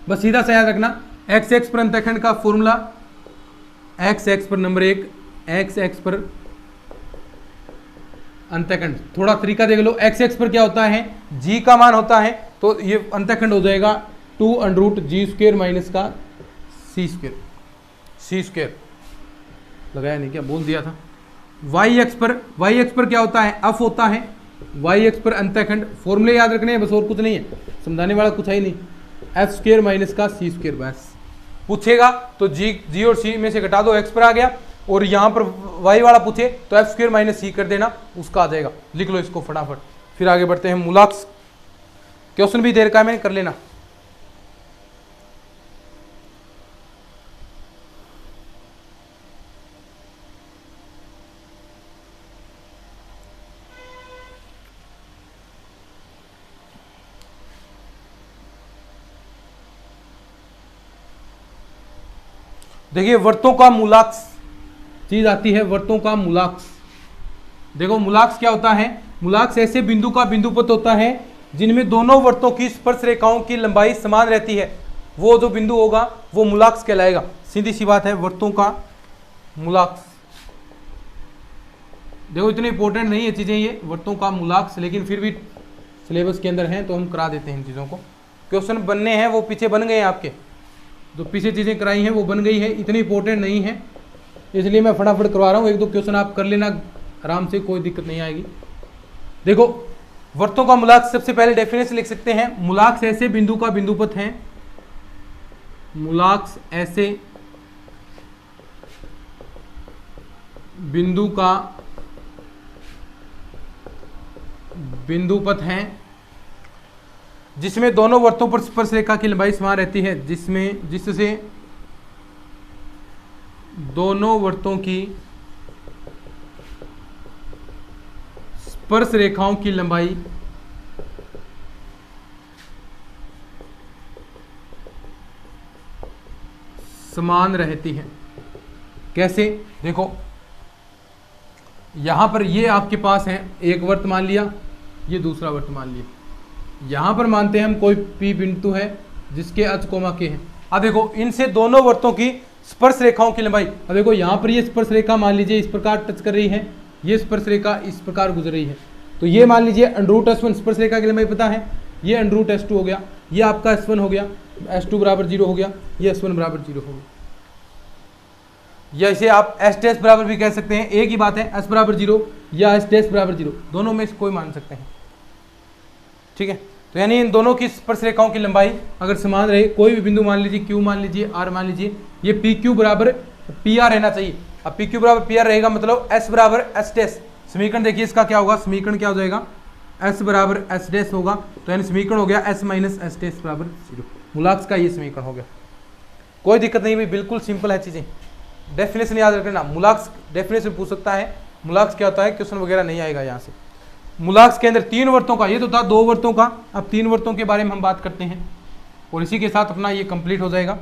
बस सीधा सा याद रखना, एक्स एक्स पर अंतःखंड का फॉर्मूला, एक्स एक्स पर नंबर 1, एक्स एक्स पर अंतःखंड, थोड़ा तरीका देख लो, एक्स एक्स पर क्या होता है, जी का मान होता है, तो ये अंतःखंड हो जाएगा 2 √ G स्क्वायर माइनस का C स्क्वायर, लगाया नहीं क्या, बोल दिया था। वाई एक्स पर क्या होता है, एफ होता है, वाई एक्स पर अंतःखंड, फॉर्मूले याद रखने हैं बस, और कुछ नहीं है, समझाने वाला कुछ है ही नहीं, एफ स्क्वायर माइनस का C स्क्वायर, बस पूछेगा तो जी और सी में से घटा दो, एक्स पर आ गया, और यहाँ पर y वाला पूछे तो एफ स्क्वायर माइनस सी कर देना, उसका आ जाएगा। लिख लो इसको फटाफट, फिर आगे बढ़ते हैं। मूलाक्स क्वेश्चन भी देर का है, कर लेना। देखिए वर्तों का मूलाक्स चीज आती है, वर्तों का मूलाक्स। देखो मूलाक्स क्या होता है? मूलाक्स ऐसे बिंदु का बिंदुपथ होता है जिनमें दोनों वर्तों की स्पर्श रेखाओं की लंबाई समान रहती है, वो जो बिंदु होगा वो मूलाक्स कहलाएगा। सीधी सी बात है, वर्तों का मूलाक्स। देखो इतने इंपॉर्टेंट नहीं है चीजें ये वर्तों का मूलाक्स, लेकिन फिर भी सिलेबस के अंदर हैं तो हम करा देते हैं इन चीजों को। क्वेश्चन बनने हैं, वो पीछे बन गए हैं, आपके जो पीछे चीजें कराई हैं वो बन गई है, इतनी इंपॉर्टेंट नहीं है इसलिए मैं फटाफट करवा रहा हूँ। एक दो क्वेश्चन आप कर लेना आराम से, कोई दिक्कत नहीं आएगी। देखो वर्तों का मूलाक्स, सबसे पहले डेफिनेशन लिख सकते हैं। मूलाक्स ऐसे बिंदु का बिंदुपथ है, मूलाक्स ऐसे बिंदु का बिंदुपथ है जिसमें दोनों वर्तों पर स्पर्श रेखा की लंबाई समान रहती है, जिससे दोनों वर्तों की स्पर्श रेखाओं की लंबाई समान रहती है। कैसे? देखो यहां पर ये आपके पास है एक वर्त मान लिया, ये दूसरा वर्त मान लिया। यहां पर मानते हैं हम कोई पी बिंदु है जिसके अच कोमा के हैं। अब देखो इनसे दोनों वर्तों की स्पर्श रेखाओं की लंबाई, अब देखो यहां पर ये स्पर्श रेखा मान लीजिए इस प्रकार टच कर रही है, ये स्पर्श रेखा इस प्रकार गुजर रही है, तो ये मान लीजिए √S1 स्पर्श रेखा की लंबाई पता है, ये √S2 हो गया, ये आपका S1 हो गया, S2 बराबर 0 हो गया, ये S1 बराबर 0 हो गया। या इसे आप S डैश बराबर भी कह सकते हैं, एक ही बात है, S बराबर 0 या S डैश बराबर 0, दोनों में से कोई मान सकते हैं। ठीक है, तो यानी इन दोनों की स्पर्श रेखाओं की लंबाई अगर समान रहे, कोई भी बिंदु मान लीजिए Q मान लीजिए, R मान लीजिए, ये PQ बराबर PR रहना चाहिए। अब PQ बराबर PR रहेगा मतलब S बराबर S डैश, समीकरण देखिए इसका क्या होगा, समीकरण क्या हो जाएगा, S बराबर S डैश होगा, तो यानी समीकरण हो गया S माइनस S डैश बराबर 0। मूलाक्स का ये समीकरण हो गया, कोई दिक्कत नहीं भाई, बिल्कुल सिंपल है चीजें। डेफिनेशन याद रखना, मूलाक्स डेफिनेशन पूछ सकता है, मूलाक्स क्या होता है, क्वेश्चन वगैरह नहीं आएगा यहाँ से। मूलाक्स के अंदर 3 वर्तों का, ये तो था 2 वर्तों का, अब 3 वर्तों के बारे में हम बात करते हैं और इसी के साथ अपना ये कंप्लीट हो जाएगा।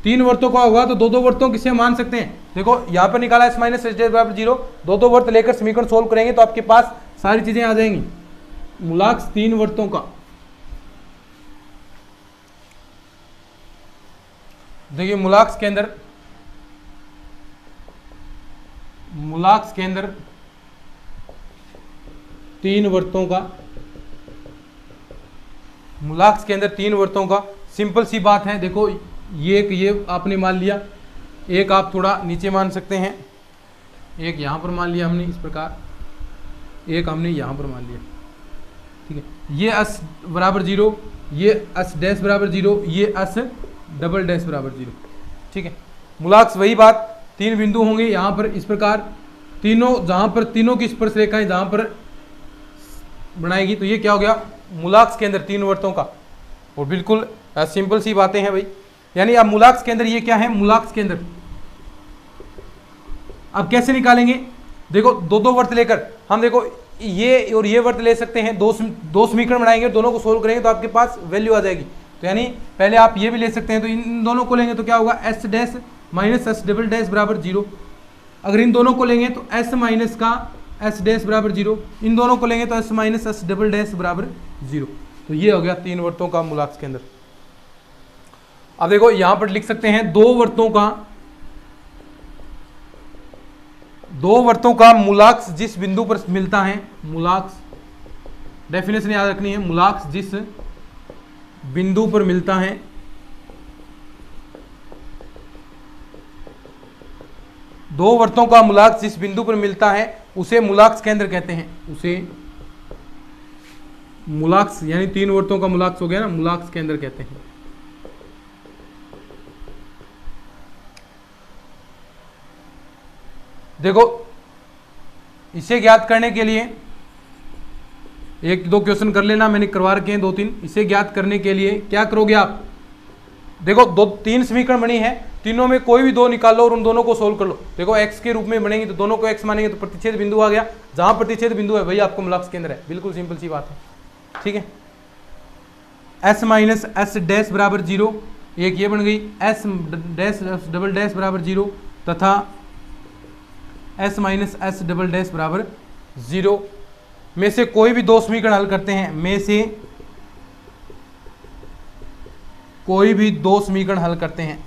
3 वर्तों का होगा तो 2-2 वर्तों किसे मान सकते हैं। देखो यहाँ पर निकाला S माइनस S डैश बराबर 0, 2-2 वर्त लेकर समीकरण सोल्व करेंगे तो आपके पास सारी चीजें आ जाएंगी। मूलाक्स 3 वर्तों का, देखिए मूलाक्स के अंदर 3 वर्तों का, मूलाक्स के अंदर 3 वर्तों का, सिंपल सी बात है। देखो ये आपने मान लिया, एक आप थोड़ा नीचे मान सकते हैं, एक यहाँ पर मान लिया हमने इस प्रकार, एक हमने यहाँ पर मान लिया। ठीक है, ये S बराबर 0, ये S डैश बराबर 0, ये S डबल डैश बराबर 0। ठीक है, मूलाक्स वही बात, 3 बिंदु होंगे यहाँ पर इस प्रकार, तीनों जहाँ पर तीनों की स्पर्श रेखाएं जहाँ पर बनाएगी, तो ये क्या हो गया मूलाक्स के अंदर 3 वर्तों का। और बिल्कुल सिंपल सी बातें हैं भाई, यानी अब मूलाक्स के अंदर ये क्या है, मूलाक्स के अंदर अब कैसे निकालेंगे, देखो 2-2 वर्त लेकर हम, देखो ये और ये वर्त ले सकते हैं, दो समीकरण बनाएंगे, दोनों को सोल्व करेंगे तो आपके पास वैल्यू आ जाएगी। तो यानी पहले आप ये भी ले सकते हैं, तो इन दोनों को लेंगे तो क्या होगा, S dash minus S double dash बराबर 0। अगर इन दोनों को लेंगे तो S माइनस का S डैश बराबर 0, इन दोनों को लेंगे तो S minus S double dash बराबर 0। तो ये हो गया 3 वर्तों का मूलाक्स के अंदर। अब देखो यहां पर लिख सकते हैं 2 वर्तों का मूलाक्स जिस बिंदु पर मिलता है, मूलाक्स डेफिनेशन याद रखनी है, मूलाक्स जिस बिंदु पर मिलता है, दो वर्तों का मूलाक्स जिस बिंदु पर मिलता है उसे मूलाक्स केंद्र कहते हैं, उसे मूलाक्स यानी 3 वर्तों का मूलाक्स हो गया ना, मूलाक्स केंद्र कहते हैं। देखो इसे ज्ञात करने के लिए एक दो क्वेश्चन कर लेना, मैंने करवा रखे हैं 2-3। इसे ज्ञात करने के लिए क्या करोगे आप, देखो 3 समीकरण बनी है, तीनों में कोई भी 2 निकाल लो और उन दोनों को सोल्व कर लो। देखो x के रूप में बनेंगे तो दोनों को x मानेंगे तो प्रतिच्छेद बिंदु आ गया, जहां प्रतिच्छेद बिंदु है वही आपको मूलांक केंद्र है। बिल्कुल सिंपल सी बात है, ठीक है। s माइनस एस डैश बराबर 0, एक ये बन गई, s डैश डबल डैश बराबर 0 तथा s minus S double dash बराबर 0 में से कोई भी 2 समीकरण हल करते हैं, में से कोई भी 2 समीकरण हल करते हैं।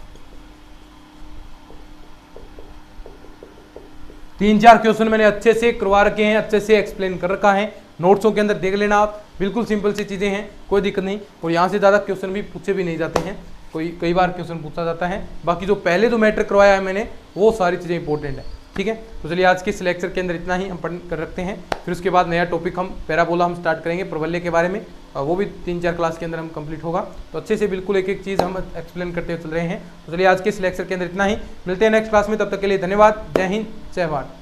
3-4 क्वेश्चन मैंने अच्छे से करवा रखे हैं, अच्छे से एक्सप्लेन कर रखा है, नोट्सों के अंदर देख लेना आप। बिल्कुल सिंपल सी चीजें हैं, कोई दिक्कत नहीं। और यहाँ से ज़्यादा क्वेश्चन भी पूछे भी नहीं जाते हैं, कई बार क्वेश्चन पूछा जाता है। बाकी जो पहले जो मैटर करवाया है मैंने वो सारी चीज़ें इंपॉर्टेंट है, ठीक है। तो चलिए आज के इस लेक्चर के अंदर इतना ही हम पढ़ कर रखते हैं, फिर उसके बाद नया टॉपिक हम पैराबोला हम स्टार्ट करेंगे प्रबल्य के बारे में, वो भी 3-4 क्लास के अंदर हम कंप्लीट होगा। तो अच्छे से बिल्कुल एक एक चीज़ हम एक्सप्लेन करते हुए चल रहे हैं। तो चलिए आज के इस लेक्चर के अंदर इतना ही, मिलते हैं नेक्स्ट क्लास में, तब तक के लिए धन्यवाद। जय हिंद, जय भारत।